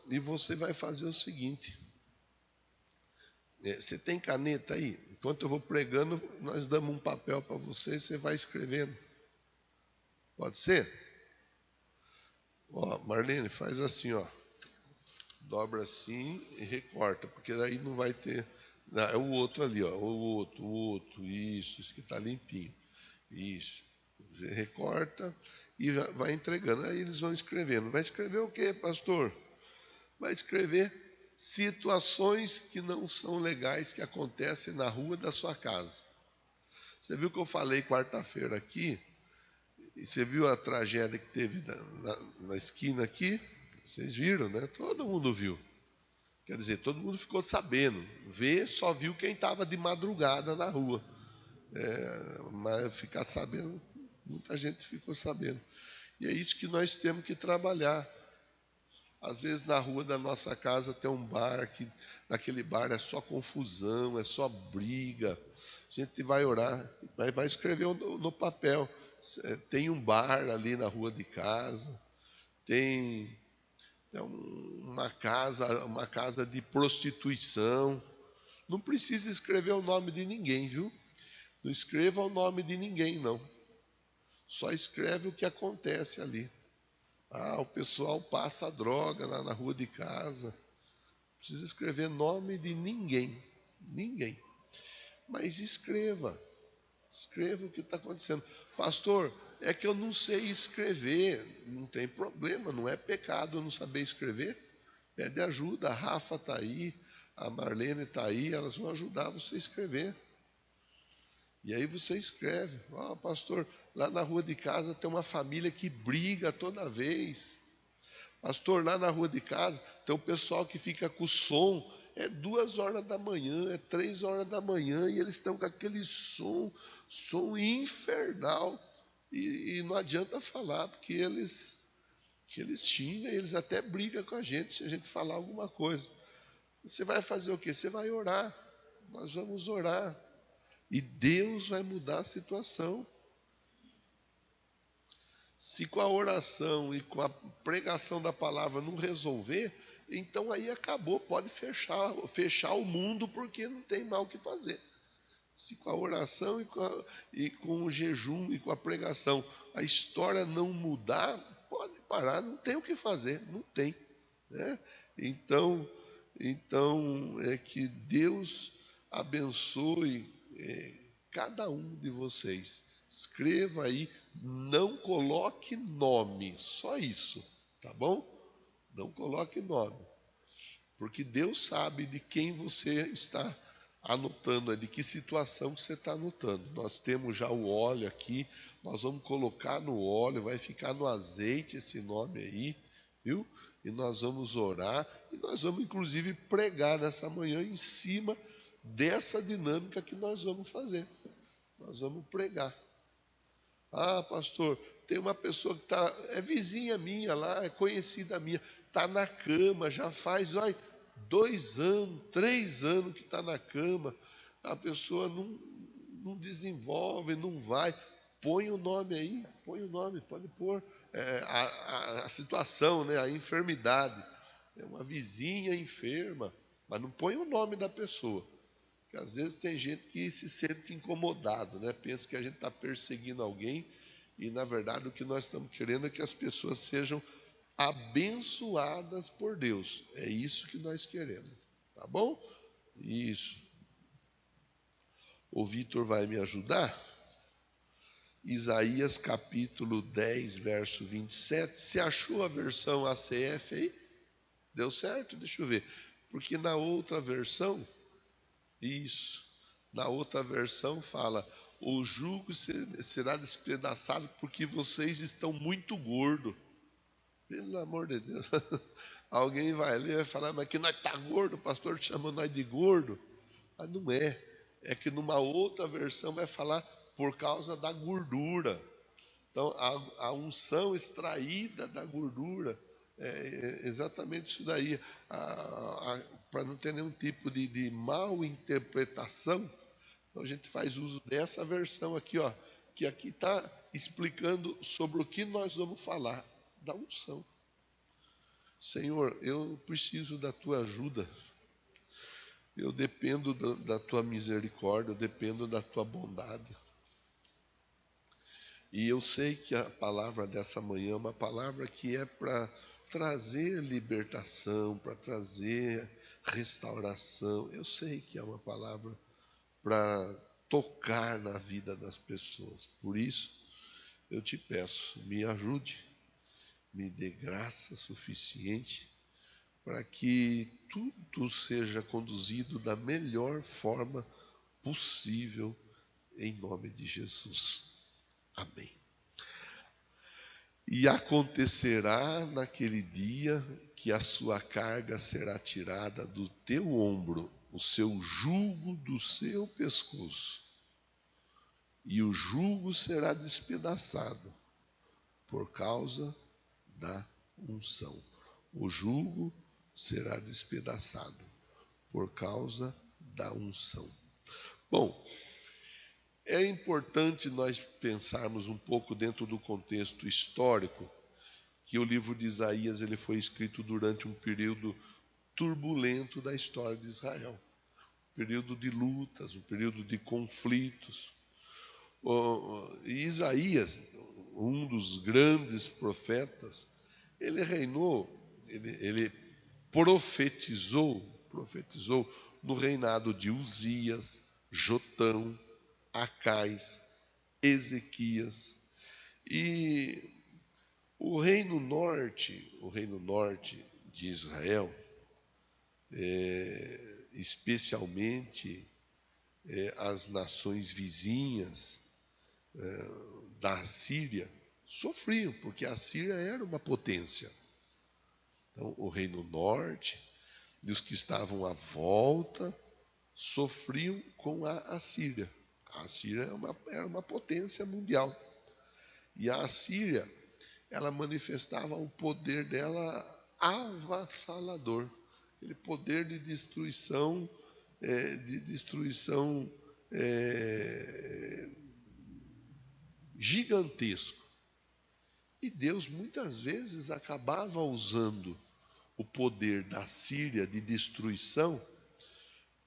e você vai fazer o seguinte. Você tem caneta aí? Enquanto eu vou pregando, nós damos um papel para você e você vai escrevendo. Pode ser? Ó, Marlene, faz assim, ó. Dobra assim e recorta, porque daí não vai ter... Não, é o outro ali, ó. O outro. Isso que está limpinho. Isso. Você recorta e vai entregando. Aí eles vão escrevendo. Vai escrever o quê, pastor? Vai escrever situações que não são legais que acontecem na rua da sua casa. Você viu que eu falei quarta-feira aqui? E você viu a tragédia que teve na esquina aqui? Vocês viram, né? Todo mundo viu. Quer dizer, todo mundo ficou sabendo. Ver, só viu quem estava de madrugada na rua. Mas ficar sabendo, muita gente ficou sabendo. E é isso que nós temos que trabalhar. Às vezes na rua da nossa casa tem um bar, que naquele bar é só confusão, é só briga. A gente vai orar, vai escrever no papel. Tem um bar ali na rua de casa, tem uma casa de prostituição. Não precisa escrever o nome de ninguém, viu? Não escreva o nome de ninguém, não. Só escreve o que acontece ali. O pessoal passa droga na rua de casa. Não precisa escrever nome de ninguém. Ninguém. Mas escreva. Escreva o que está acontecendo. Pastor, é que eu não sei escrever. Não tem problema, não é pecado eu não saber escrever. Pede ajuda. A Rafa está aí, a Marlene está aí, elas vão ajudar você a escrever. E aí você escreve, pastor, lá na rua de casa tem uma família que briga toda vez. Pastor, lá na rua de casa tem um pessoal que fica com o som, 2 horas da manhã, 3 horas da manhã, e eles estão com aquele som infernal. E não adianta falar, porque eles xingam, eles até brigam com a gente se a gente falar alguma coisa. Você vai fazer o quê? Você vai orar. Nós vamos orar. E Deus vai mudar a situação. Se com a oração e com a pregação da palavra não resolver, então aí acabou, pode fechar o mundo, porque não tem mais o que fazer. Se com a oração e com o jejum e com a pregação a história não mudar, pode parar, não tem o que fazer, não tem. Né? Então é que Deus abençoe cada um de vocês. Escreva aí, não coloque nome, só isso, tá bom? Não coloque nome, porque Deus sabe de quem você está anotando, de que situação que você está anotando. Nós temos já o óleo aqui, nós vamos colocar no óleo, vai ficar no azeite esse nome aí, viu? E nós vamos orar, e nós vamos inclusive pregar nessa manhã em cima dessa dinâmica que nós vamos fazer. Nós vamos pregar. Pastor, tem uma pessoa que é vizinha minha lá, é conhecida minha, está na cama, já faz 2 anos, 3 anos que está na cama, a pessoa não desenvolve, não vai. Põe o nome aí, pode pôr a situação, né, a enfermidade. É uma vizinha enferma, mas não põe o nome da pessoa. Porque às vezes tem gente que se sente incomodado, né? Pensa que a gente está perseguindo alguém e, na verdade, o que nós estamos querendo é que as pessoas sejam abençoadas por Deus. É isso que nós queremos, tá bom? Isso. O Vitor vai me ajudar? Isaías capítulo 10, verso 27. Você achou a versão ACF aí? Deu certo? Deixa eu ver. Porque na outra versão... Isso. Na outra versão fala: o jugo será despedaçado porque vocês estão muito gordos. Pelo amor de Deus. Alguém vai ler e vai falar: mas que nós está gordo, o pastor chama nós de gordo. Mas não é. É que numa outra versão vai falar por causa da gordura. Então, a unção extraída da gordura é exatamente isso daí. Para não ter nenhum tipo de mal interpretação, então a gente faz uso dessa versão aqui, que aqui está explicando sobre o que nós vamos falar, da unção. Senhor, eu preciso da tua ajuda. Eu dependo da tua misericórdia, eu dependo da tua bondade. E eu sei que a palavra dessa manhã é uma palavra que é para trazer libertação, para trazer restauração. Eu sei que é uma palavra para tocar na vida das pessoas. Por isso, eu te peço, me ajude, me dê graça suficiente para que tudo seja conduzido da melhor forma possível, em nome de Jesus. Amém. E acontecerá naquele dia que a sua carga será tirada do teu ombro, o seu jugo do seu pescoço, e o jugo será despedaçado por causa da unção. O jugo será despedaçado por causa da unção. Bom, é importante nós pensarmos um pouco dentro do contexto histórico, que o livro de Isaías ele foi escrito durante um período turbulento da história de Israel. Um período de lutas, um período de conflitos. E Isaías, um dos grandes profetas, ele reinou, ele profetizou no reinado de Uzias, Jotão, Acais, Ezequias. E o reino norte de Israel, especialmente as nações vizinhas da Síria, sofriam, porque a Síria era uma potência. Então, o reino norte e os que estavam à volta sofriam com a Assíria. A Assíria era uma potência mundial. E a Assíria, ela manifestava o poder dela avassalador. Aquele poder de destruição, gigantesco. E Deus muitas vezes acabava usando o poder da Síria de destruição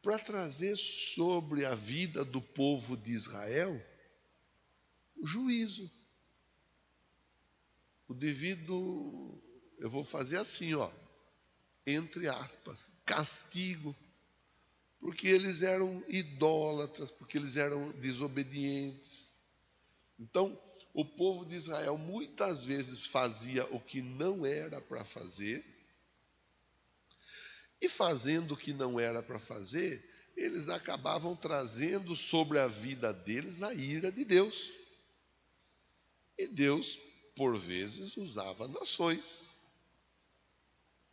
para trazer sobre a vida do povo de Israel o juízo. O devido, eu vou fazer assim, entre aspas, castigo. Porque eles eram idólatras, porque eles eram desobedientes. Então, o povo de Israel muitas vezes fazia o que não era para fazer, e fazendo o que não era para fazer, eles acabavam trazendo sobre a vida deles a ira de Deus. E Deus, por vezes, usava nações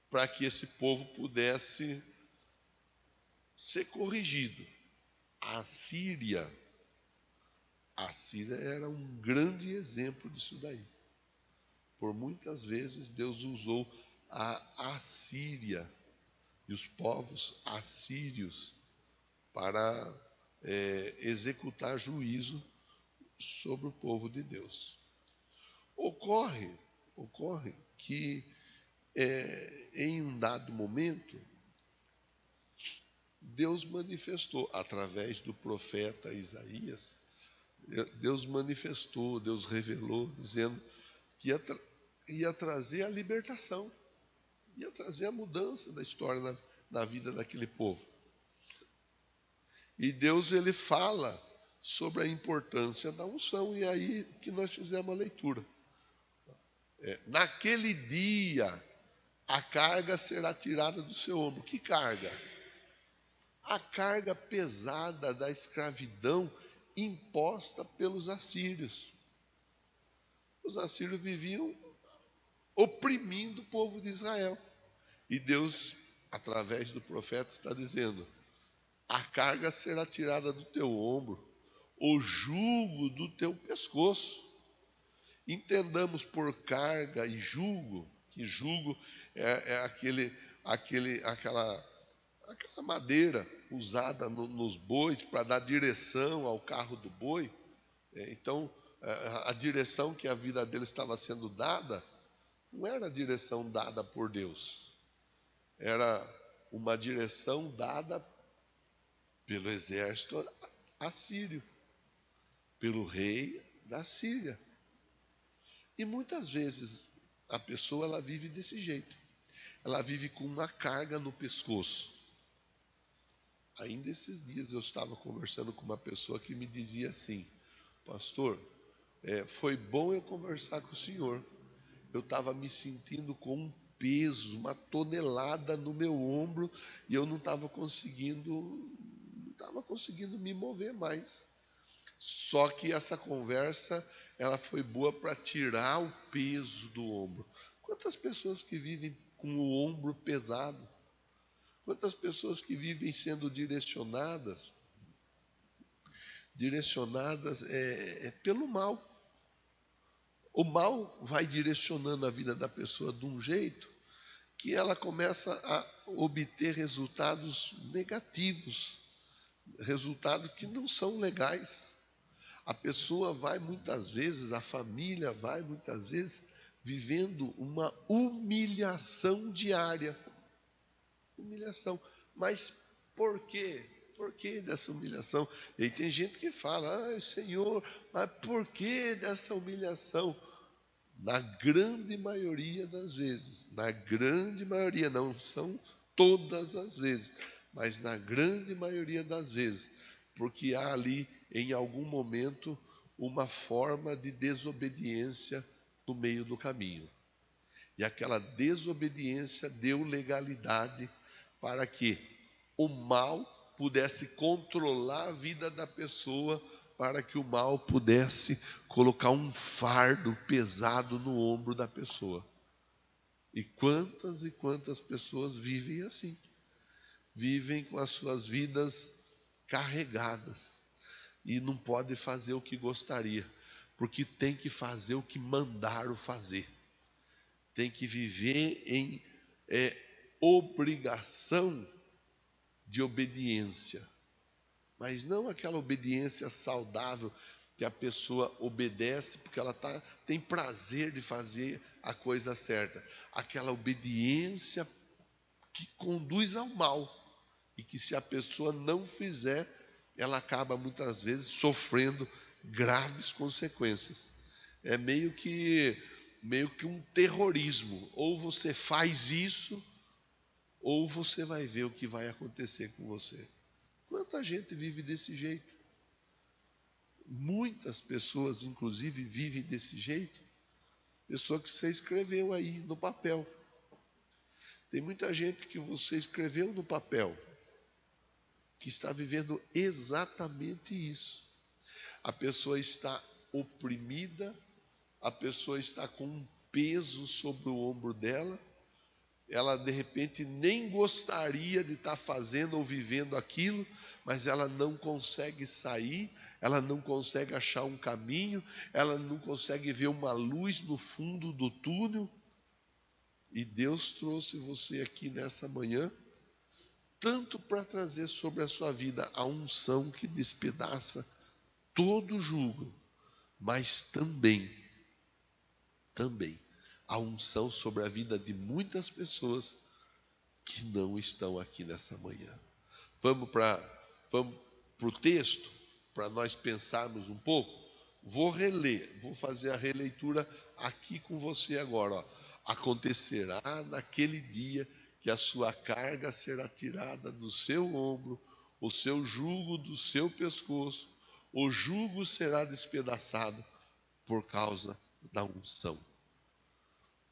para que esse povo pudesse ser corrigido. A Síria era um grande exemplo disso daí. Por muitas vezes Deus usou a Assíria e os povos assírios para executar juízo sobre o povo de Deus. Ocorre que em um dado momento Deus manifestou através do profeta Isaías, Deus revelou, dizendo que ia trazer a libertação, ia trazer a mudança da história na vida daquele povo. E Deus ele fala sobre a importância da unção, e aí que nós fizemos a leitura. Naquele dia, a carga será tirada do seu ombro. Que carga? A carga pesada da escravidão imposta pelos assírios. Os assírios viviam oprimindo o povo de Israel. E Deus, através do profeta, está dizendo: a carga será tirada do teu ombro, o jugo do teu pescoço. Entendamos por carga e jugo, que jugo é aquela madeira usada nos bois para dar direção ao carro do boi. Então, a direção que a vida dele estava sendo dada não era a direção dada por Deus. Era uma direção dada pelo exército assírio, pelo rei da Síria. E muitas vezes a pessoa ela vive desse jeito. Ela vive com uma carga no pescoço. Ainda esses dias eu estava conversando com uma pessoa que me dizia assim: pastor, foi bom eu conversar com o senhor. Eu estava me sentindo com um peso, uma tonelada no meu ombro, e eu não estava conseguindo me mover mais. Só que essa conversa, ela foi boa para tirar o peso do ombro. Quantas pessoas que vivem com o ombro pesado? Quantas pessoas que vivem sendo direcionadas pelo mal. O mal vai direcionando a vida da pessoa de um jeito que ela começa a obter resultados negativos, resultados que não são legais. A pessoa vai muitas vezes, a família vai muitas vezes vivendo uma humilhação diária. Humilhação. Mas por quê? Por que dessa humilhação? E aí tem gente que fala: ai, Senhor, mas por que dessa humilhação? Na grande maioria das vezes, na grande maioria, não são todas as vezes, mas na grande maioria das vezes, porque há ali, em algum momento, uma forma de desobediência no meio do caminho. E aquela desobediência deu legalidade para que o mal pudesse controlar a vida da pessoa, para que o mal pudesse colocar um fardo pesado no ombro da pessoa. E quantas pessoas vivem assim? Vivem com as suas vidas carregadas e não pode fazer o que gostaria, porque tem que fazer o que mandaram fazer. Tem que viver em obrigação de obediência, mas não aquela obediência saudável que a pessoa obedece porque ela tem prazer de fazer a coisa certa. Aquela obediência que conduz ao mal e que, se a pessoa não fizer, ela acaba muitas vezes sofrendo graves consequências. É meio que um terrorismo. Ou você faz isso, ou você vai ver o que vai acontecer com você. Quanta gente vive desse jeito? Muitas pessoas, inclusive, vivem desse jeito. Pessoa que você escreveu aí no papel. Tem muita gente que você escreveu no papel que está vivendo exatamente isso. A pessoa está oprimida, a pessoa está com um peso sobre o ombro dela. Ela de repente nem gostaria de estar fazendo ou vivendo aquilo, mas ela não consegue sair, ela não consegue achar um caminho, ela não consegue ver uma luz no fundo do túnel. E Deus trouxe você aqui nessa manhã, tanto para trazer sobre a sua vida a unção que despedaça todo jugo, mas também a unção sobre a vida de muitas pessoas que não estão aqui nessa manhã. Vamos para o texto, para nós pensarmos um pouco. Vou fazer a releitura aqui com você agora. Ó. Acontecerá naquele dia que a sua carga será tirada do seu ombro, o seu jugo do seu pescoço, o jugo será despedaçado por causa da unção.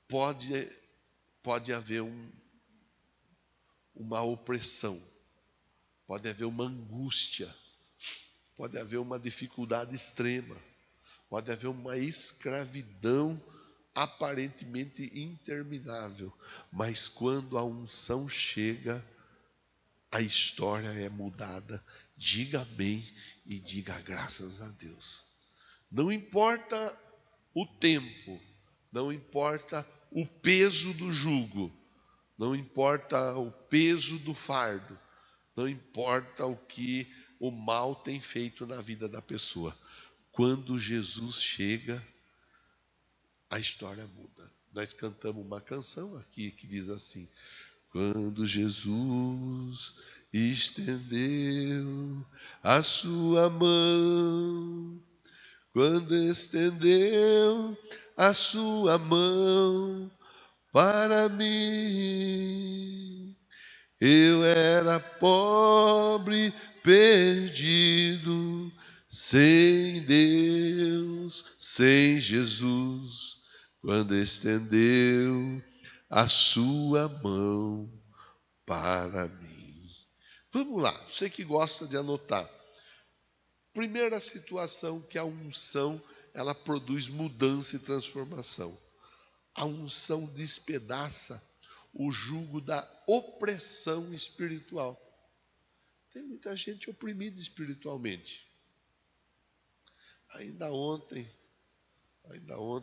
Pode haver uma opressão, pode haver uma angústia, pode haver uma dificuldade extrema, pode haver uma escravidão aparentemente interminável, mas quando a unção chega, a história é mudada. Diga amém e diga graças a Deus. Não importa o tempo, não importa o peso do jugo, não importa o peso do fardo, não importa o que o mal tem feito na vida da pessoa. Quando Jesus chega, a história muda. nós cantamos uma canção aqui que diz assim: quando Jesus estendeu a sua mão, quando estendeu a sua mão para mim, eu era pobre, perdido, sem Deus, sem Jesus, quando estendeu a sua mão para mim. Vamos lá, você que gosta de anotar. Primeira situação que a unção, ela produz mudança e transformação. A unção despedaça o jugo da opressão espiritual. Tem muita gente oprimida espiritualmente. Ainda ontem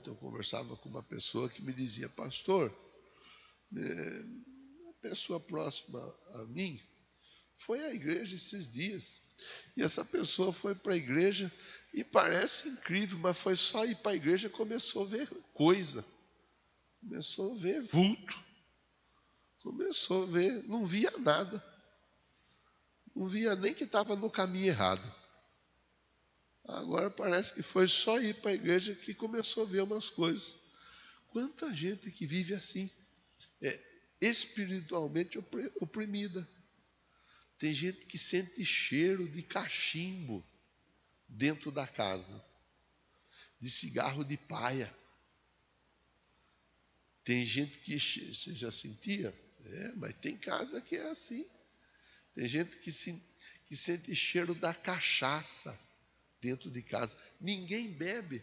eu conversava com uma pessoa que me dizia: pastor, uma pessoa próxima a mim foi à igreja esses dias. E essa pessoa foi para a igreja e parece incrível, mas foi só ir para a igreja e começou a ver coisa. Começou a ver vulto. Começou a ver, não via nada. Não via nem que estava no caminho errado. Agora parece que foi só ir para a igreja que começou a ver umas coisas. Quanta gente que vive assim, espiritualmente oprimida. Tem gente que sente cheiro de cachimbo dentro da casa, de cigarro de paia. Tem gente que, você já sentia? Mas tem casa que é assim. Tem gente que sente cheiro da cachaça dentro de casa. Ninguém bebe,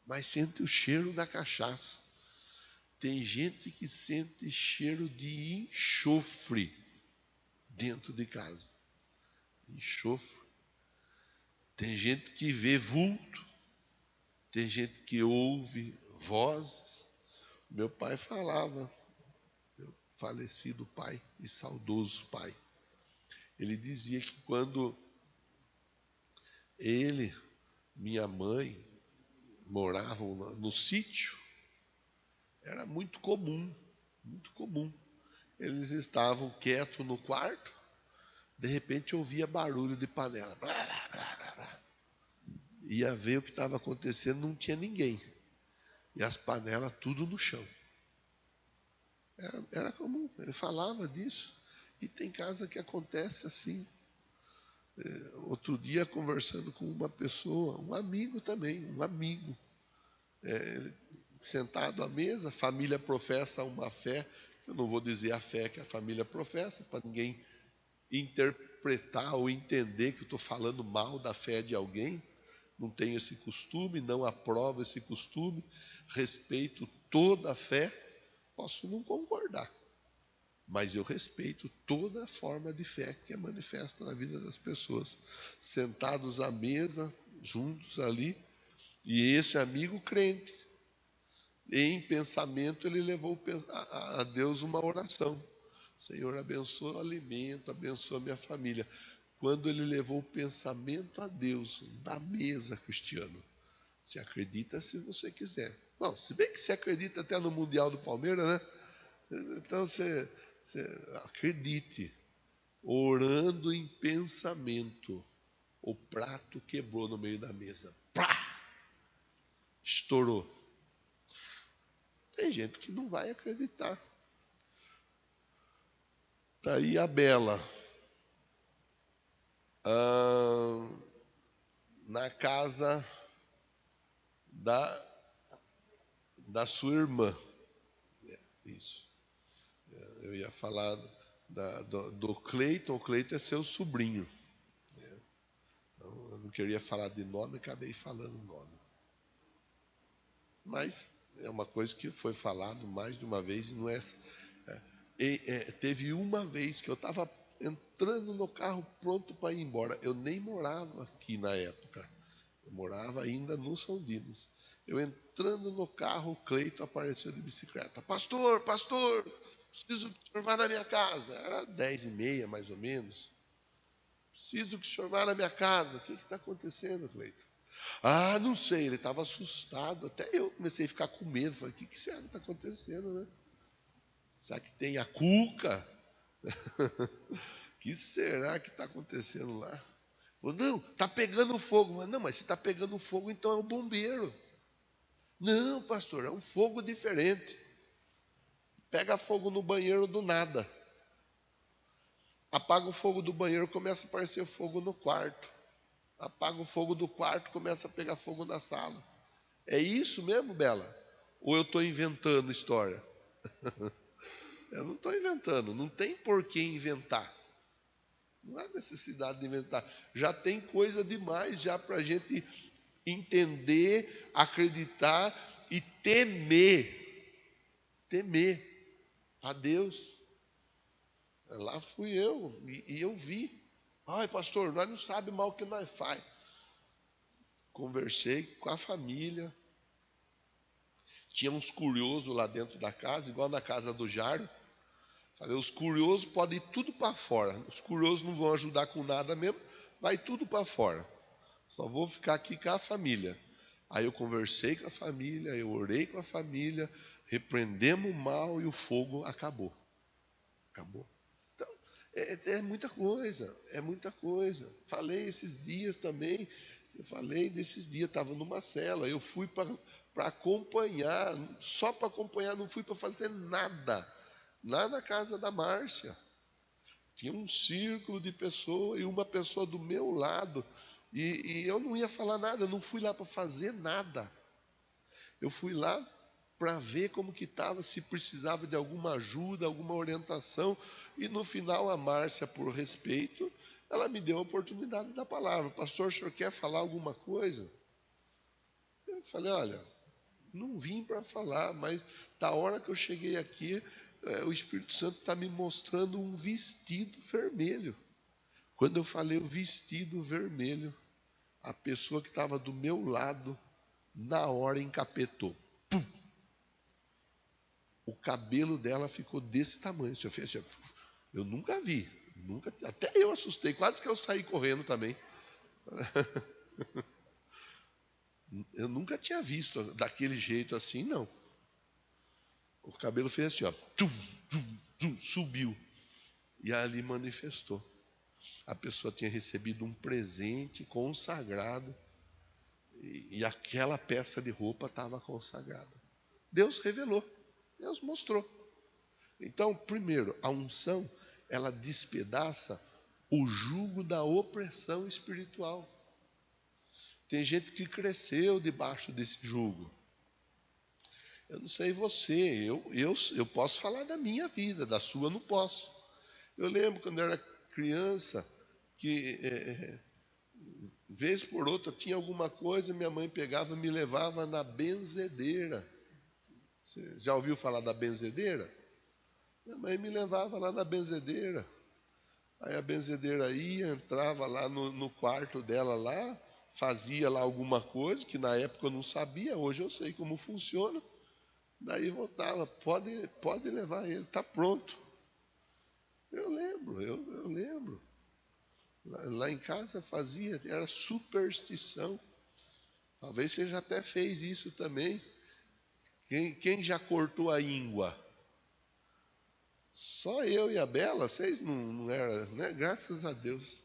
mas sente o cheiro da cachaça. Tem gente que sente cheiro de enxofre dentro de casa. Enxofre. Tem gente que vê vulto. Tem gente que ouve vozes. Meu pai falava, meu falecido pai e saudoso pai, ele dizia que quando ele, minha mãe, moravam no sítio, era muito comum. Eles estavam quietos no quarto, de repente ouvia barulho de panela. Blá, blá, blá, blá, blá. Ia ver o que estava acontecendo, não tinha ninguém. E as panelas tudo no chão. Era comum, ele falava disso. E tem casa que acontece assim. Outro dia, conversando com uma pessoa, um amigo também, sentado à mesa, a família professa uma fé. Eu não vou dizer a fé que a família professa, para ninguém interpretar ou entender que eu estou falando mal da fé de alguém. Não tenho esse costume, não aprovo esse costume, respeito toda a fé, posso não concordar, mas eu respeito toda forma de fé que é manifesta na vida das pessoas. Sentados à mesa, juntos ali, e esse amigo crente, em pensamento, ele levou a Deus uma oração. Senhor, abençoa o alimento, abençoa a minha família. Quando ele levou o pensamento a Deus, da mesa, Cristiano, você acredita se você quiser. Bom, se bem que você acredita até no Mundial do Palmeiras, né? Então você acredite, orando em pensamento, o prato quebrou no meio da mesa. Pá! Estourou. Tem gente que não vai acreditar. Está aí a Bela. Na casa da sua irmã. Isso. Eu ia falar do Cleiton. O Cleiton é seu sobrinho. Então, eu não queria falar de nome, acabei falando nome. Mas é uma coisa que foi falado mais de uma vez e não é. Teve uma vez que eu estava entrando no carro pronto para ir embora. Eu nem morava aqui na época. Eu morava ainda no São Dimas. Eu entrando no carro, o Cleiton apareceu de bicicleta. Pastor, preciso que o senhor vá na minha casa. Era 10h30, mais ou menos. Preciso que o senhor vá na minha casa. O que está acontecendo, Cleiton? Ah, não sei, ele estava assustado. Até eu comecei a ficar com medo. Falei, o que será que está acontecendo, né? Será que tem a cuca? O que será que está acontecendo lá? Falei, não, está pegando fogo. Mas, não, mas se está pegando fogo, então é o bombeiro. Não, pastor, é um fogo diferente. Pega fogo no banheiro do nada. Apaga o fogo do banheiro, começa a aparecer fogo no quarto. Apaga o fogo do quarto, começa a pegar fogo na sala. É isso mesmo, Bela? Ou eu estou inventando história? Eu não estou inventando, não tem por que inventar. Não há necessidade de inventar. Já tem coisa demais já para a gente entender, acreditar e temer. Temer a Deus. Lá fui eu e eu vi. Ai, pastor, nós não sabemos mal o que nós faz. Conversei com a família. Tinha uns curiosos lá dentro da casa, igual na casa do Jairo. Falei, os curiosos podem ir tudo para fora. Os curiosos não vão ajudar com nada mesmo, vai tudo para fora. Só vou ficar aqui com a família. Aí eu conversei com a família, eu orei com a família, repreendemos o mal e o fogo acabou. Acabou. Então, é muita coisa, é muita coisa. Falei esses dias também, eu falei desses dias, estava numa cela, eu fui para acompanhar, só para acompanhar, não fui para fazer nada. Lá na casa da Márcia, tinha um círculo de pessoas e uma pessoa do meu lado, e eu não ia falar nada, eu não fui lá para fazer nada. Eu fui lá para ver como que estava, se precisava de alguma ajuda, alguma orientação, e no final a Márcia, por respeito, ela me deu a oportunidade da palavra. Pastor, o senhor quer falar alguma coisa? Eu falei, olha, não vim para falar, mas da hora que eu cheguei aqui, o Espírito Santo está me mostrando um vestido vermelho. Quando eu falei o vestido vermelho, a pessoa que estava do meu lado, na hora encapetou. Pum! O cabelo dela ficou desse tamanho. Eu nunca vi, até eu assustei, quase que eu saí correndo também. Eu nunca tinha visto daquele jeito assim, não. O cabelo fez assim, ó, subiu e ali manifestou. A pessoa tinha recebido um presente consagrado e aquela peça de roupa estava consagrada. Deus revelou, Deus mostrou. Então, primeiro, a unção, ela despedaça o jugo da opressão espiritual. Tem gente que cresceu debaixo desse jugo. Eu não sei você, eu posso falar da minha vida, da sua eu não posso. Eu lembro quando eu era criança, que vez por outra tinha alguma coisa, minha mãe pegava e me levava na benzedeira. Você já ouviu falar da benzedeira? Minha mãe me levava lá na benzedeira. Aí a benzedeira ia, entrava lá no quarto dela lá, fazia lá alguma coisa, que na época eu não sabia, hoje eu sei como funciona. Daí voltava, pode levar ele, está pronto. Eu lembro. Lá em casa fazia, era superstição. Talvez você já até fez isso também. Quem já cortou a íngua? Só eu e a Bela, vocês não eram, né? Graças a Deus.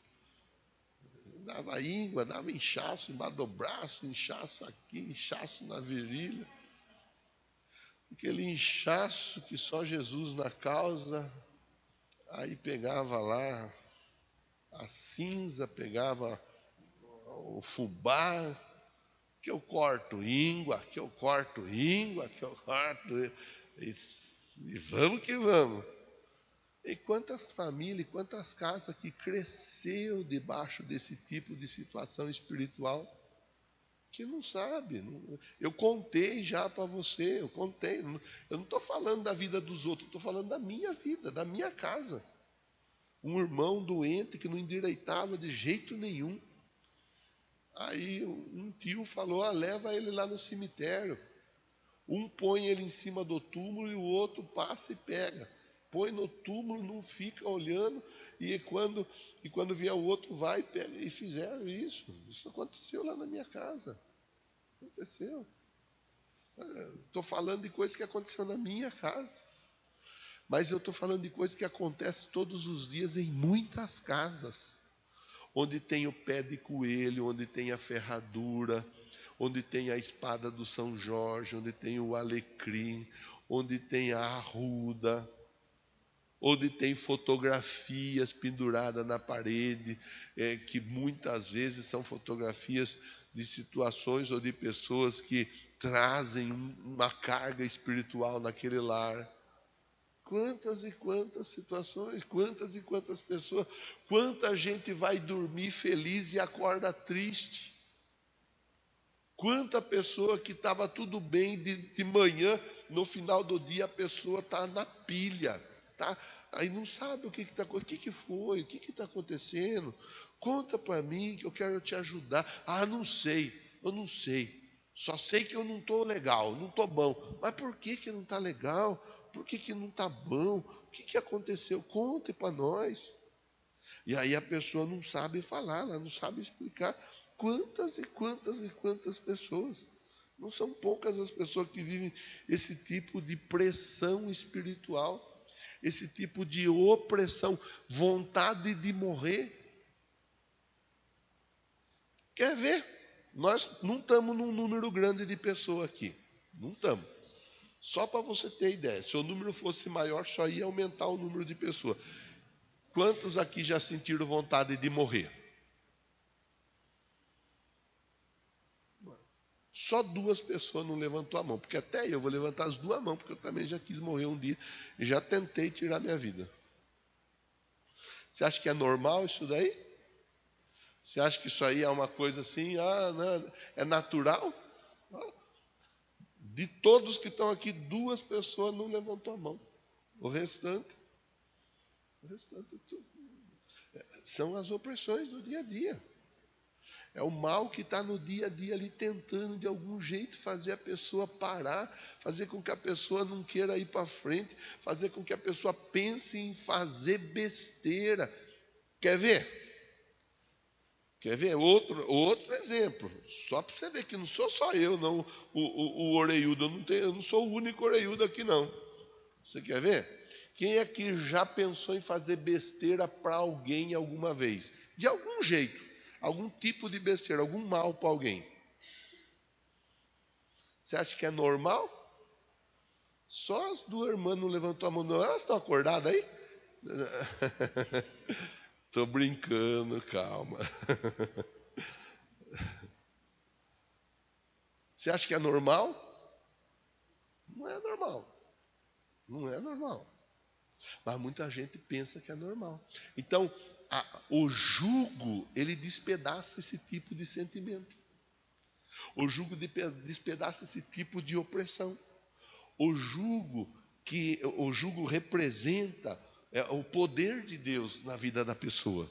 Dava íngua, dava inchaço embaixo do braço, inchaço aqui, inchaço na virilha. Aquele inchaço que só Jesus na causa, aí pegava lá a cinza, pegava o fubá, que eu corto íngua, que eu corto íngua, que eu corto. E vamos que vamos. E quantas famílias, quantas casas que cresceu debaixo desse tipo de situação espiritual, que não sabe. Eu contei já para você, eu contei. Eu não estou falando da vida dos outros, estou falando da minha vida, da minha casa. Um irmão doente que não endireitava de jeito nenhum. Aí um tio falou, leva ele lá no cemitério. Um põe ele em cima do túmulo e o outro passa e pega. põe no túmulo, não fica olhando, e quando vier o outro, vai, pega, e fizeram isso. Isso aconteceu lá na minha casa. Aconteceu. Estou falando de coisas que aconteceu na minha casa. Mas eu estou falando de coisas que acontecem todos os dias em muitas casas. Onde tem o pé de coelho, onde tem a ferradura, onde tem a espada do São Jorge, onde tem o alecrim, onde tem a arruda, onde tem fotografias penduradas na parede, que muitas vezes são fotografias de situações ou de pessoas que trazem uma carga espiritual naquele lar. Quantas e quantas situações, quantas e quantas pessoas, quanta gente vai dormir feliz e acorda triste. Quanta pessoa que estava tudo bem de manhã, no final do dia a pessoa está na pilha, tá? Aí não sabe o que está acontecendo, o que foi, o que está acontecendo. Conta para mim que eu quero te ajudar. Ah, não sei, eu não sei. Só sei que eu não estou legal, não estou bom. Mas por que não está legal? Por que não está bom? O que aconteceu? Conte para nós. E aí a pessoa não sabe falar, ela não sabe explicar. Quantas e quantas e quantas pessoas. Não são poucas as pessoas que vivem esse tipo de pressão espiritual, esse tipo de opressão, vontade de morrer. Quer ver? Nós não estamos num número grande de pessoas aqui. Não estamos. Só para você ter ideia, se o número fosse maior, só ia aumentar o número de pessoas. Quantos aqui já sentiram vontade de morrer? Só 2 pessoas não levantou a mão, porque até eu vou levantar as 2 mãos, porque eu também já quis morrer um dia e já tentei tirar minha vida. Você acha que é normal isso daí? Você acha que isso aí é uma coisa assim, não, é natural? De todos que estão aqui, 2 pessoas não levantou a mão. O restante são as opressões do dia a dia. É o mal que está no dia a dia ali tentando de algum jeito fazer a pessoa parar, fazer com que a pessoa não queira ir para frente, fazer com que a pessoa pense em fazer besteira. Quer ver? Quer ver? Outro exemplo. Só para você ver que não sou só eu, não, o orelhudo. Eu não sou o único orelhudo aqui, não. Você quer ver? Quem é que já pensou em fazer besteira para alguém alguma vez? De algum jeito. Algum tipo de besteira, algum mal para alguém. Você acha que é normal? Só as 2 irmãs não levantou a mão, não. Elas estão acordadas aí? Estou brincando, calma. Você acha que é normal? Não é normal. Não é normal. Mas muita gente pensa que é normal. Então, o jugo, ele despedaça esse tipo de sentimento. O jugo despedaça esse tipo de opressão. O jugo representa o poder de Deus na vida da pessoa.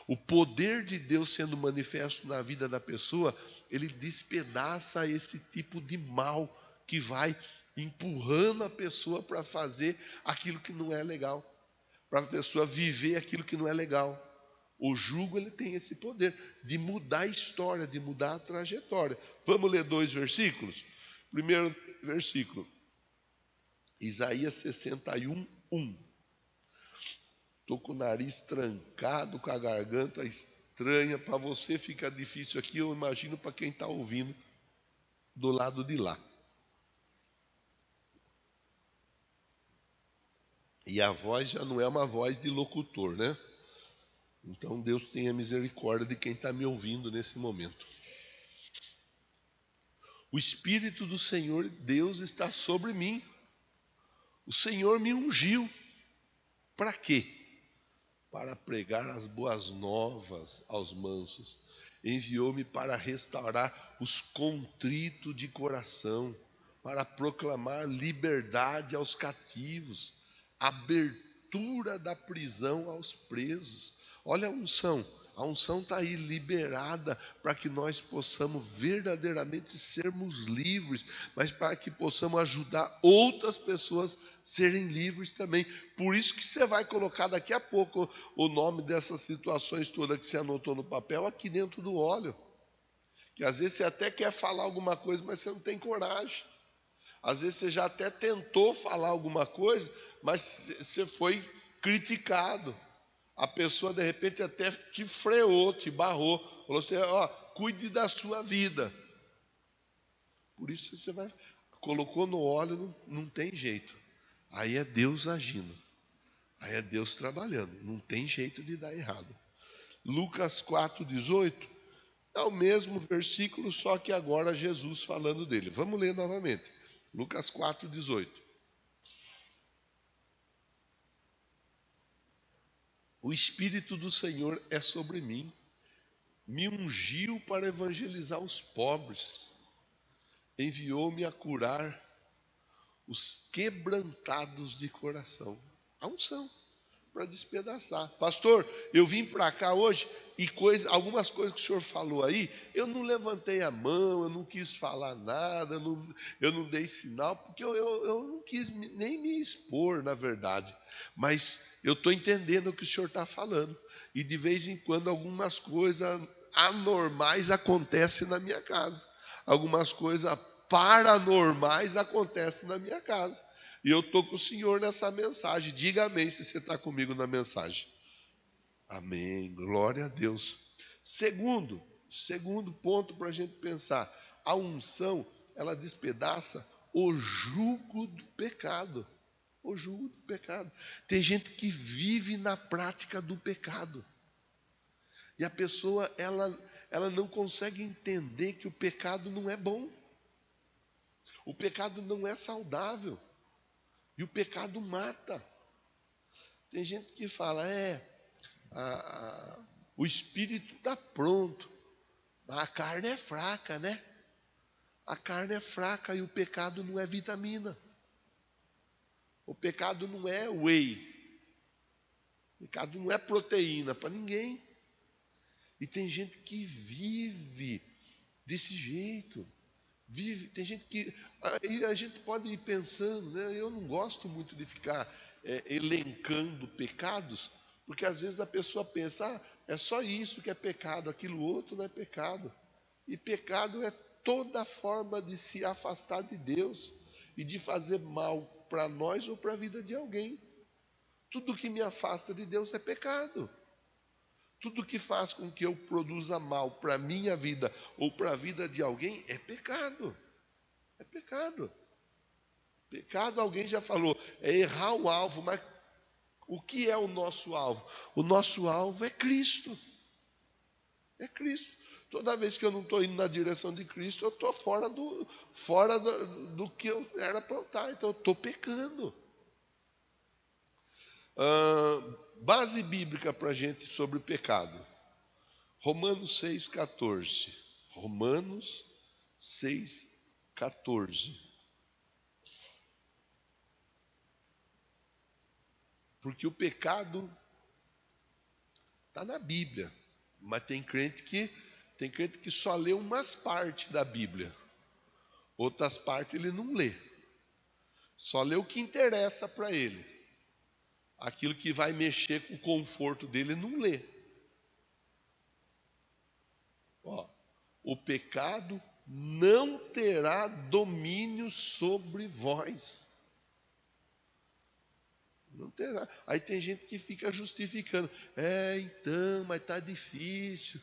O poder de Deus sendo manifesto na vida da pessoa, ele despedaça esse tipo de mal que vai empurrando a pessoa para fazer aquilo que não é legal, para a pessoa viver aquilo que não é legal. O jugo, ele tem esse poder de mudar a história, de mudar a trajetória. Vamos ler 2 versículos? Primeiro versículo, Isaías 61, 1. Estou com o nariz trancado, com a garganta estranha. Para você fica difícil aqui, eu imagino para quem está ouvindo do lado de lá. E a voz já não é uma voz de locutor, né? Então Deus tenha misericórdia de quem está me ouvindo nesse momento. O Espírito do Senhor Deus está sobre mim. O Senhor me ungiu. Para quê? Para pregar as boas novas aos mansos. Enviou-me para restaurar os contritos de coração, para proclamar liberdade aos cativos, abertura da prisão aos presos. Olha a unção. A unção está aí liberada para que nós possamos verdadeiramente sermos livres, mas para que possamos ajudar outras pessoas a serem livres também. Por isso que você vai colocar daqui a pouco o nome dessas situações todas que você anotou no papel aqui dentro do óleo. Que às vezes você até quer falar alguma coisa, mas você não tem coragem. Às vezes você já até tentou falar alguma coisa, mas você foi criticado. A pessoa, de repente, até te freou, te barrou. Falou assim, cuide da sua vida. Por isso você colocou no óleo, não tem jeito. Aí é Deus agindo. Aí é Deus trabalhando. Não tem jeito de dar errado. Lucas 4,18 é o mesmo versículo, só que agora Jesus falando dele. Vamos ler novamente. Lucas 4,18. O Espírito do Senhor é sobre mim, me ungiu para evangelizar os pobres, enviou-me a curar os quebrantados de coração. A unção para despedaçar. Pastor, eu vim para cá hoje e algumas coisas que o senhor falou aí, eu não levantei a mão, eu não quis falar nada, eu não dei sinal, porque eu não quis nem me expor, na verdade. Mas eu estou entendendo o que o senhor está falando. E de vez em quando algumas coisas anormais acontecem na minha casa. Algumas coisas paranormais acontecem na minha casa. E eu estou com o senhor nessa mensagem. Diga amém se você está comigo na mensagem. Amém. Glória a Deus. Segundo ponto para a gente pensar. A unção, ela despedaça o jugo do pecado. O jugo do pecado. Tem gente que vive na prática do pecado. E a pessoa, ela não consegue entender que o pecado não é bom. O pecado não é saudável. E o pecado mata. Tem gente que fala, o espírito está pronto, mas a carne é fraca, né? A carne é fraca e o pecado não é vitamina. O pecado não é whey. O pecado não é proteína para ninguém. E tem gente que vive desse jeito. Tem gente que... Aí a gente pode ir pensando, né? Eu não gosto muito de ficar elencando pecados, porque às vezes a pessoa pensa, é só isso que é pecado, aquilo outro não é pecado. E pecado é toda forma de se afastar de Deus e de fazer mal para nós ou para a vida de alguém. Tudo que me afasta de Deus é pecado. Tudo que faz com que eu produza mal para a minha vida ou para a vida de alguém é pecado. É pecado. Pecado, alguém já falou, é errar o alvo, mas o que é o nosso alvo? O nosso alvo é Cristo. É Cristo. Toda vez que eu não estou indo na direção de Cristo, eu estou fora do que eu era para eu estar. Então eu estou pecando. Base bíblica para a gente sobre pecado. Romanos 6,14. Romanos 6,14. Porque o pecado está na Bíblia. Mas tem crente que só lê umas partes da Bíblia. Outras partes ele não lê. Só lê o que interessa para ele. Aquilo que vai mexer com o conforto dele, ele não lê. O pecado não terá domínio sobre vós. Não terá. Aí tem gente que fica justificando. Então, mas está difícil.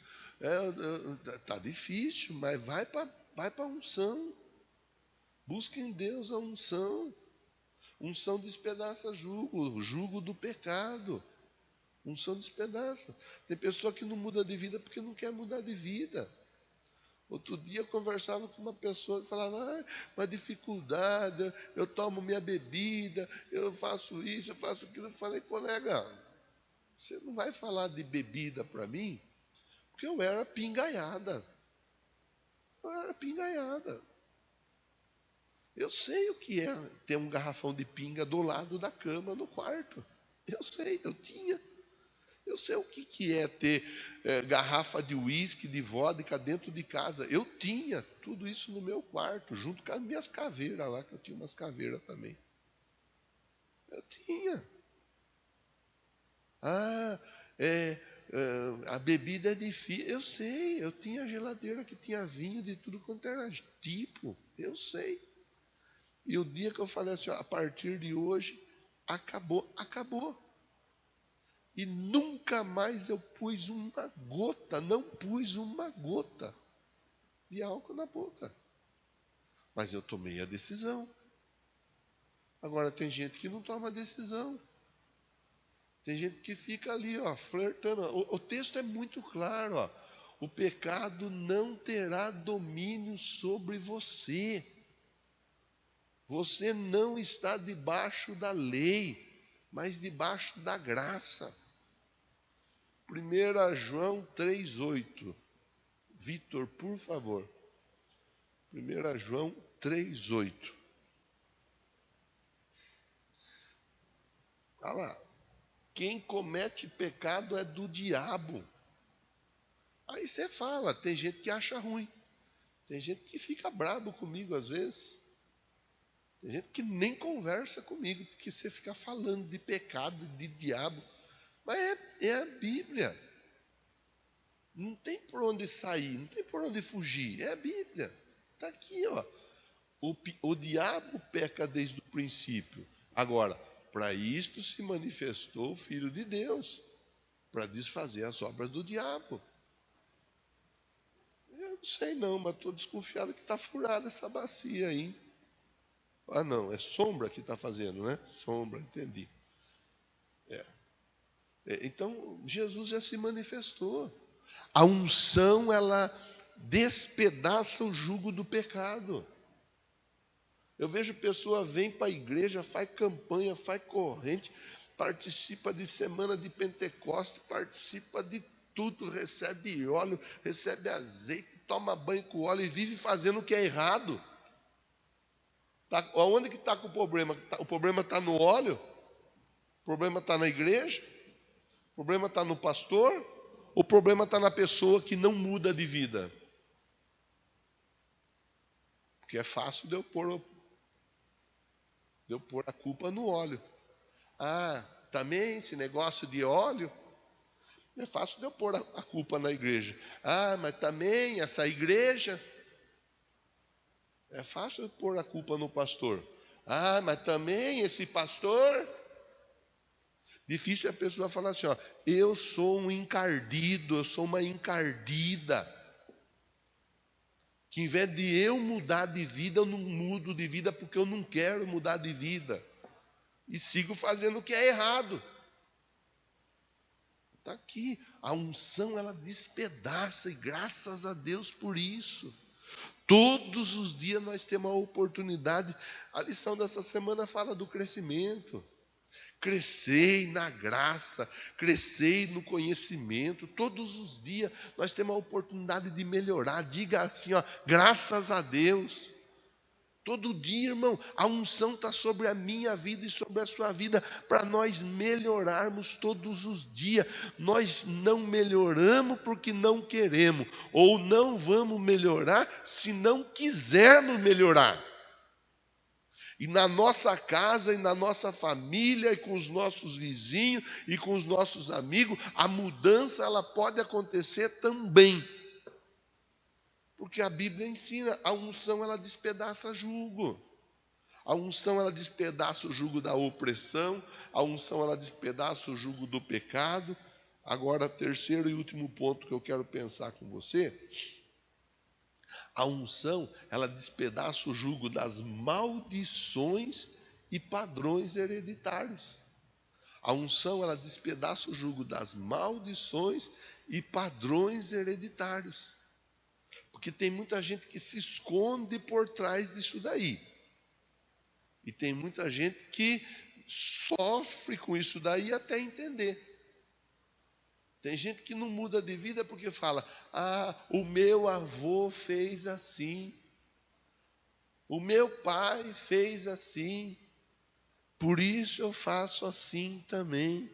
Está difícil, mas vai para a unção. Busca em Deus a unção. Unção despedaça jugo, jugo do pecado. Unção despedaça. Tem pessoa que não muda de vida porque não quer mudar de vida. Outro dia eu conversava com uma pessoa que falava, uma dificuldade, eu tomo minha bebida, eu faço isso, eu faço aquilo. Eu falei, colega, você não vai falar de bebida para mim, porque eu era pingaiada. Eu sei o que é ter um garrafão de pinga do lado da cama no quarto. Eu sei, eu tinha. Eu sei o que é ter garrafa de uísque, de vodka dentro de casa. Eu tinha tudo isso no meu quarto, junto com as minhas caveiras lá, que eu tinha umas caveiras também. Eu tinha. Ah, a bebida é difícil. Eu sei, eu tinha geladeira que tinha vinho de tudo quanto era tipo. Eu sei. E o dia que eu falei assim, ó, a partir de hoje, acabou, acabou. E nunca mais eu pus uma gota, não pus uma gota de álcool na boca. Mas eu tomei a decisão. Agora tem gente que não toma decisão. Tem gente que fica ali, ó, flertando. O texto é muito claro, ó. O pecado não terá domínio sobre você. Você não está debaixo da lei, mas debaixo da graça. 1 João 3,8. Vitor, por favor. 1 João 3,8. Olha lá. Quem comete pecado é do diabo. Aí você fala, tem gente que acha ruim. Tem gente que fica brabo comigo às vezes. Tem gente que nem conversa comigo, porque você fica falando de pecado, de diabo. Mas é a Bíblia. Não tem por onde sair, não tem por onde fugir. É a Bíblia. Está aqui, ó. O diabo peca desde o princípio. Agora, para isto se manifestou o Filho de Deus, para desfazer as obras do diabo. Eu não sei não, mas estou desconfiado que está furada essa bacia aí. Hein? Ah não, é sombra que está fazendo, né? Sombra, entendi. Então, Jesus já se manifestou. A unção, ela despedaça o jugo do pecado. Eu vejo pessoa vem para a igreja, faz campanha, faz corrente, participa de semana de Pentecostes, participa de tudo, recebe óleo, recebe azeite, toma banho com óleo e vive fazendo o que é errado. Onde que está com o problema? O problema está no óleo? O problema está na igreja? O problema está no pastor? O problema está na pessoa que não muda de vida? Porque é fácil de eu pôr a culpa no óleo. Ah, também esse negócio de óleo, é fácil de eu pôr a culpa na igreja. Ah, mas também essa igreja, é fácil eu pôr a culpa no pastor. Ah, mas também esse pastor. Difícil é a pessoa falar assim, ó, eu sou um encardido, eu sou uma encardida. Que em vez de eu mudar de vida, eu não mudo de vida porque eu não quero mudar de vida. E sigo fazendo o que é errado. Está aqui, a unção ela despedaça e graças a Deus por isso. Todos os dias nós temos a oportunidade. A lição dessa semana fala do crescimento. Crescei na graça, crescei no conhecimento. Todos os dias nós temos a oportunidade de melhorar. Diga assim, ó, graças a Deus. Todo dia, irmão, a unção está sobre a minha vida e sobre a sua vida para nós melhorarmos todos os dias. Nós não melhoramos porque não queremos, ou não vamos melhorar se não quisermos melhorar. E na nossa casa, e na nossa família, e com os nossos vizinhos, e com os nossos amigos, a mudança ela pode acontecer também. Porque a Bíblia ensina, a unção ela despedaça jugo. A unção ela despedaça o jugo da opressão, a unção ela despedaça o jugo do pecado. Agora, terceiro e último ponto que eu quero pensar com você, a unção ela despedaça o jugo das maldições e padrões hereditários. A unção ela despedaça o jugo das maldições e padrões hereditários. Porque tem muita gente que se esconde por trás disso daí. E tem muita gente que sofre com isso daí até entender. Tem gente que não muda de vida porque fala, ah, o meu avô fez assim. O meu pai fez assim. Por isso eu faço assim também.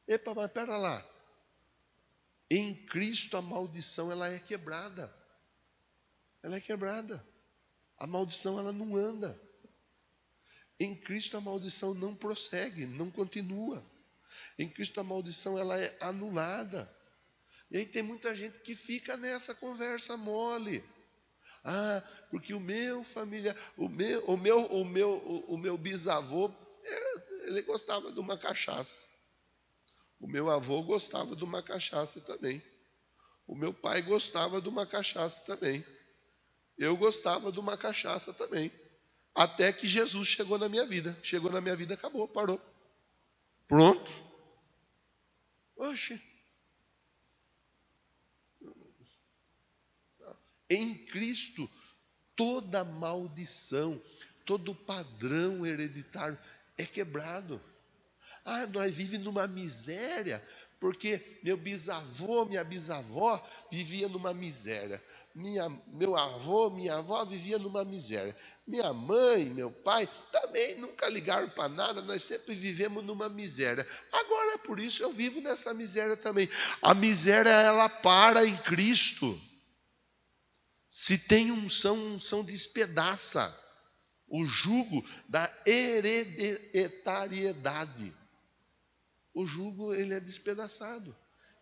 Epa, mas pera lá. Em Cristo a maldição ela é quebrada. Ela é quebrada. A maldição ela não anda. Em Cristo a maldição não prossegue, não continua. Em Cristo a maldição ela é anulada. E aí tem muita gente que fica nessa conversa mole. Ah, porque o meu bisavô, ele gostava de uma cachaça. O meu avô gostava de uma cachaça também. O meu pai gostava de uma cachaça também. Eu gostava de uma cachaça também. Até que Jesus chegou na minha vida. Chegou na minha vida, acabou, parou. Pronto. Oxe. Em Cristo, toda maldição, todo padrão hereditário é quebrado. Ah, nós vivemos numa miséria, porque meu bisavô, minha bisavó vivia numa miséria. Meu avô, minha avó vivia numa miséria. Minha mãe, meu pai também nunca ligaram para nada, nós sempre vivemos numa miséria. Agora é por isso eu vivo nessa miséria também. A miséria ela para em Cristo. Se tem unção despedaça o jugo da hereditariedade. O jugo ele é despedaçado,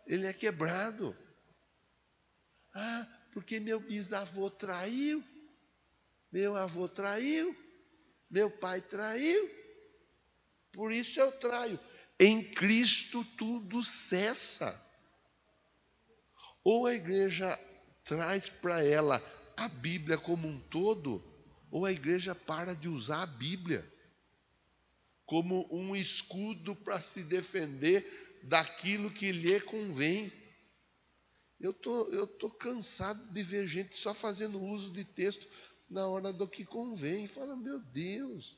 ele é quebrado. Ah, porque meu bisavô traiu, meu avô traiu, meu pai traiu, por isso eu traio. Em Cristo tudo cessa. Ou a igreja traz para ela a Bíblia como um todo, ou a igreja para de usar a Bíblia como um escudo para se defender daquilo que lhe convém. Eu tô cansado de ver gente só fazendo uso de texto na hora do que convém. Fala, meu Deus.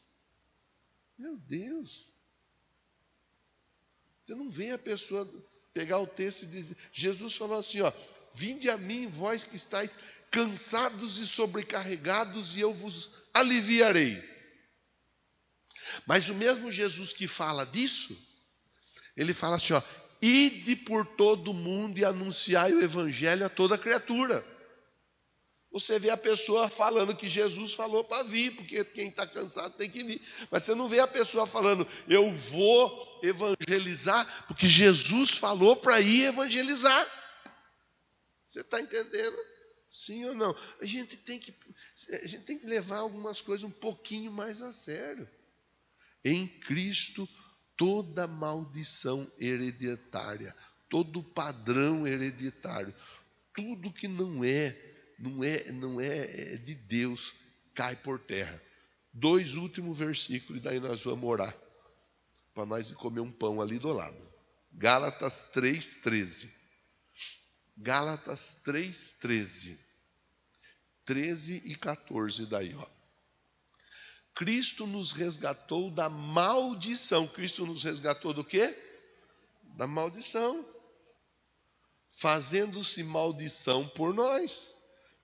Você não vê a pessoa pegar o texto e dizer... Jesus falou assim, ó, vinde a mim, vós que estáis cansados e sobrecarregados, e eu vos aliviarei. Mas o mesmo Jesus que fala disso, ele fala assim, ó, ide por todo o mundo e anunciai o evangelho a toda criatura. Você vê a pessoa falando que Jesus falou para vir, porque quem está cansado tem que vir. Mas você não vê a pessoa falando, eu vou evangelizar, porque Jesus falou para ir evangelizar. Você está entendendo? Sim ou não? A gente tem que levar algumas coisas um pouquinho mais a sério. Em Cristo, toda maldição hereditária, todo padrão hereditário, tudo que não é de Deus, cai por terra. 2 últimos versículos, e daí nós vamos orar, para nós ir comer um pão ali do lado. Gálatas 3,13. Gálatas 3,13. 13 e 14 daí, ó. Cristo nos resgatou da maldição. Cristo nos resgatou do quê? Da maldição. Fazendo-se maldição por nós.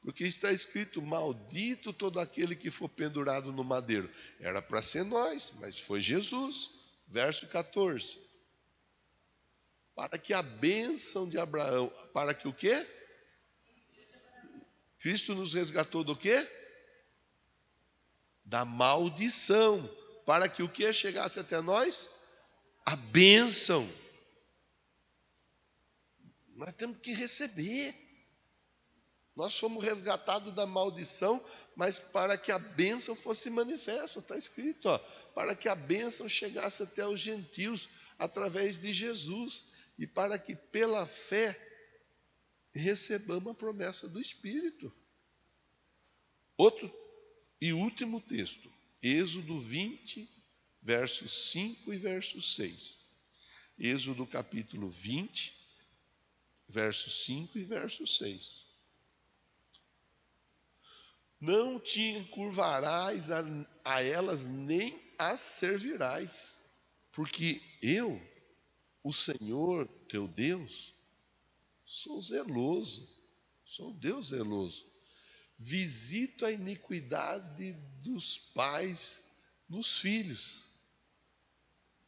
Porque está escrito, maldito todo aquele que for pendurado no madeiro. Era para ser nós, mas foi Jesus. Verso 14. Para que a bênção de Abraão, para que o quê? Cristo nos resgatou do quê? Da maldição. Para que o que chegasse até nós? A bênção. Nós temos que receber. Nós fomos resgatados da maldição, mas para que a bênção fosse manifesta, está escrito, ó, para que a bênção chegasse até os gentios através de Jesus, e para que pela fé recebamos a promessa do Espírito. Outro e último texto, Êxodo 20, versos 5 e verso 6. Êxodo capítulo 20, versos 5 e verso 6. Não te encurvarás a elas, nem as servirás, porque eu, o Senhor teu Deus, sou zeloso, sou Deus zeloso. Visito a iniquidade dos pais nos filhos.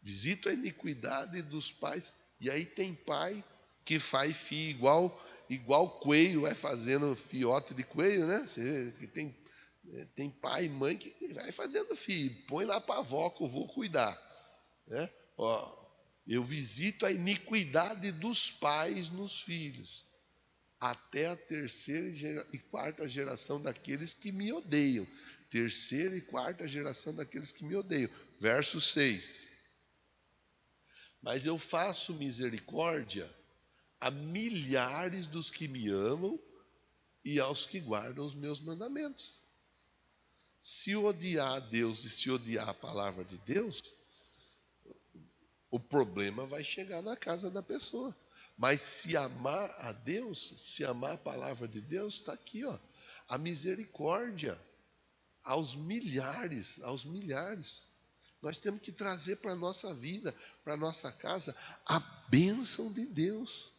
Visito a iniquidade dos pais E aí tem pai que faz fio igual coelho, vai fazendo fiote de coelho, né? Tem pai e mãe que vai fazendo fio, põe lá para a avó que eu vou cuidar, né? Ó, eu visito a iniquidade dos pais nos filhos, até a terceira e quarta geração daqueles que me odeiam. Terceira e quarta geração daqueles que me odeiam. Verso 6. Mas eu faço misericórdia a milhares dos que me amam e aos que guardam os meus mandamentos. Se odiar a Deus e se odiar a palavra de Deus, o problema vai chegar na casa da pessoa. Mas se amar a Deus, se amar a palavra de Deus, está aqui, ó, a misericórdia aos milhares, aos milhares. Nós temos que trazer para a nossa vida, para a nossa casa, a bênção de Deus,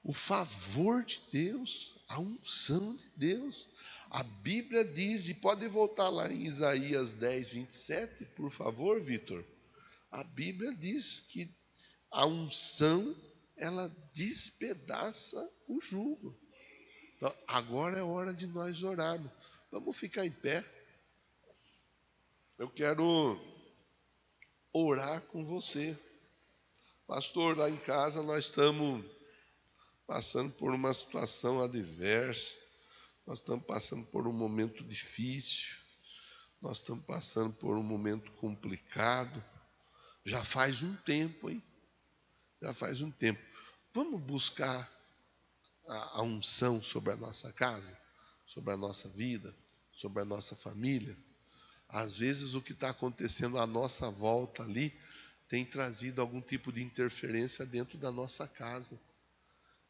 o favor de Deus, a unção de Deus. A Bíblia diz, e pode voltar lá em Isaías 10, 27, por favor, Vitor. A Bíblia diz que a unção, ela despedaça o jugo. Então, agora é hora de nós orarmos. Vamos ficar em pé. Eu quero orar com você. Pastor, lá em casa nós estamos passando por uma situação adversa. Nós estamos passando por um momento difícil. Nós estamos passando por um momento complicado. Já faz um tempo, hein? Já faz um tempo. Vamos buscar a unção sobre a nossa casa, sobre a nossa vida, sobre a nossa família. Às vezes o que está acontecendo à nossa volta ali tem trazido algum tipo de interferência dentro da nossa casa.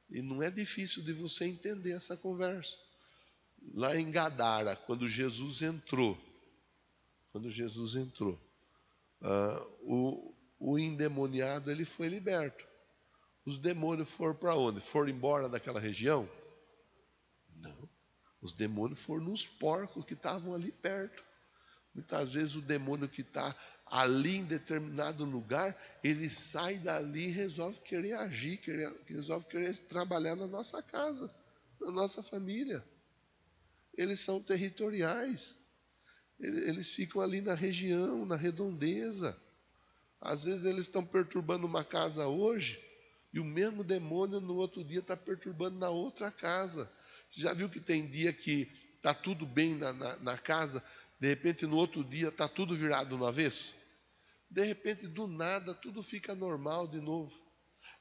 E não é difícil de você entender essa conversa. Lá em Gadara, quando Jesus entrou, o endemoniado ele foi liberto. Os demônios foram para onde? Foram embora daquela região? Não. Os demônios foram nos porcos que estavam ali perto. Muitas vezes o demônio que está ali em determinado lugar, ele sai dali e resolve querer agir, resolve querer trabalhar na nossa casa, na nossa família. Eles são territoriais. Eles ficam ali na região, na redondeza. Às vezes eles estão perturbando uma casa hoje, e o mesmo demônio no outro dia está perturbando na outra casa. Você já viu que tem dia que está tudo bem na casa, de repente no outro dia está tudo virado no avesso? De repente, do nada, tudo fica normal de novo.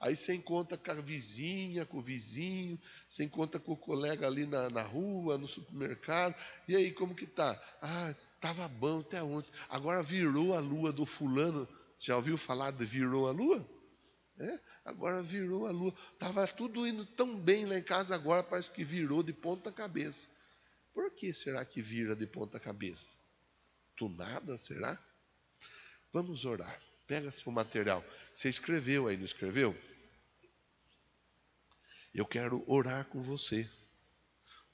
Aí você encontra com a vizinha, com o vizinho, você encontra com o colega ali na rua, no supermercado. E aí, como que está? Ah, estava bom até ontem. Agora virou a lua do fulano. Já ouviu falar de virou a lua? Agora virou a lua. Estava tudo indo tão bem lá em casa, agora parece que virou de ponta cabeça. Por que será que vira de ponta cabeça? Do nada, será? Vamos orar. Pega seu material. Você escreveu aí, não escreveu? Eu quero orar com você.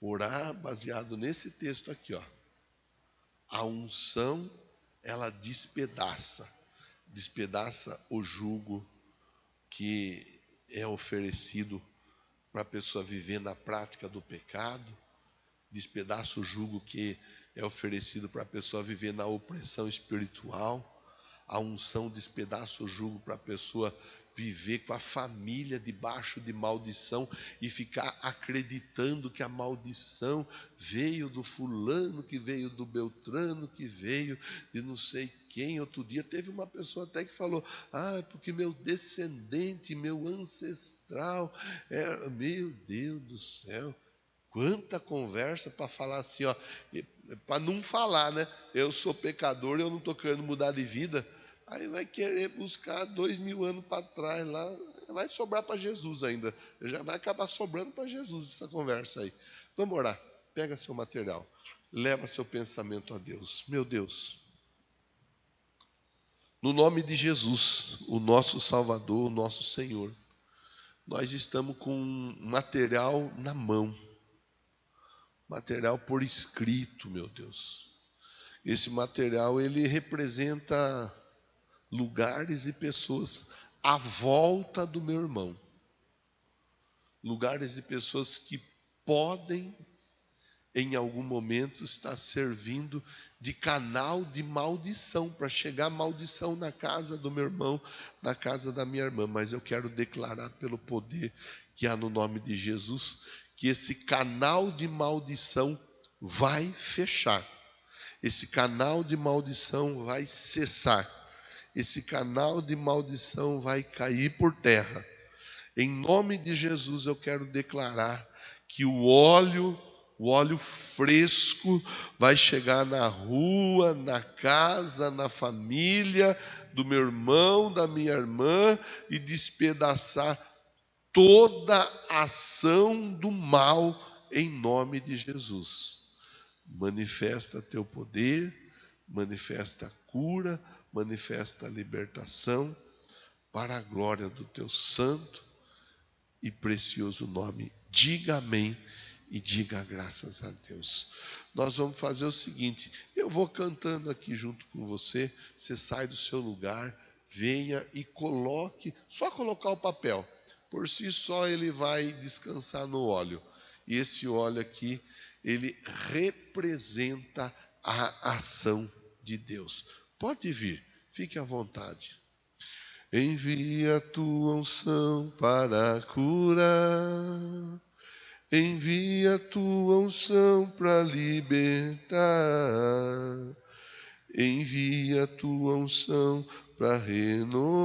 Orar baseado nesse texto aqui, ó. A unção, ela despedaça o jugo que é oferecido para a pessoa viver na prática do pecado, despedaça o jugo que é oferecido para a pessoa viver na opressão espiritual, a unção despedaça o jugo para a pessoa viver com a família debaixo de maldição e ficar acreditando que a maldição veio do fulano, que veio do Beltrano, que veio de não sei quem. Outro dia teve uma pessoa até que falou, porque meu descendente, meu ancestral, meu Deus do céu. Quanta conversa para falar assim, ó, para não falar, né? Eu sou pecador, eu não estou querendo mudar de vida. Aí vai querer buscar 2000 anos para trás lá, vai sobrar para Jesus ainda. Já vai acabar sobrando para Jesus essa conversa aí. Vamos orar. Pega seu material, leva seu pensamento a Deus. Meu Deus, no nome de Jesus, o nosso Salvador, o nosso Senhor, nós estamos com material na mão. Material por escrito, meu Deus. Esse material, ele representa lugares e pessoas à volta do meu irmão. Lugares de pessoas que podem, em algum momento, estar servindo de canal de maldição, para chegar maldição na casa do meu irmão, na casa da minha irmã. Mas eu quero declarar pelo poder que há no nome de Jesus, que esse canal de maldição vai fechar. Esse canal de maldição vai cessar. Esse canal de maldição vai cair por terra. Em nome de Jesus eu quero declarar que o óleo fresco vai chegar na rua, na casa, na família do meu irmão, da minha irmã e despedaçar toda ação do mal em nome de Jesus. Manifesta teu poder, manifesta a cura, manifesta a libertação para a glória do teu santo e precioso nome. Diga amém e diga graças a Deus. Nós vamos fazer o seguinte, eu vou cantando aqui junto com você, você sai do seu lugar, venha e coloque, só colocar o papel, por si só ele vai descansar no óleo, e esse óleo aqui, ele representa a ação de Deus. Pode vir, fique à vontade. Envia a tua unção para curar, envia a tua unção para libertar, envia a tua unção para renovar.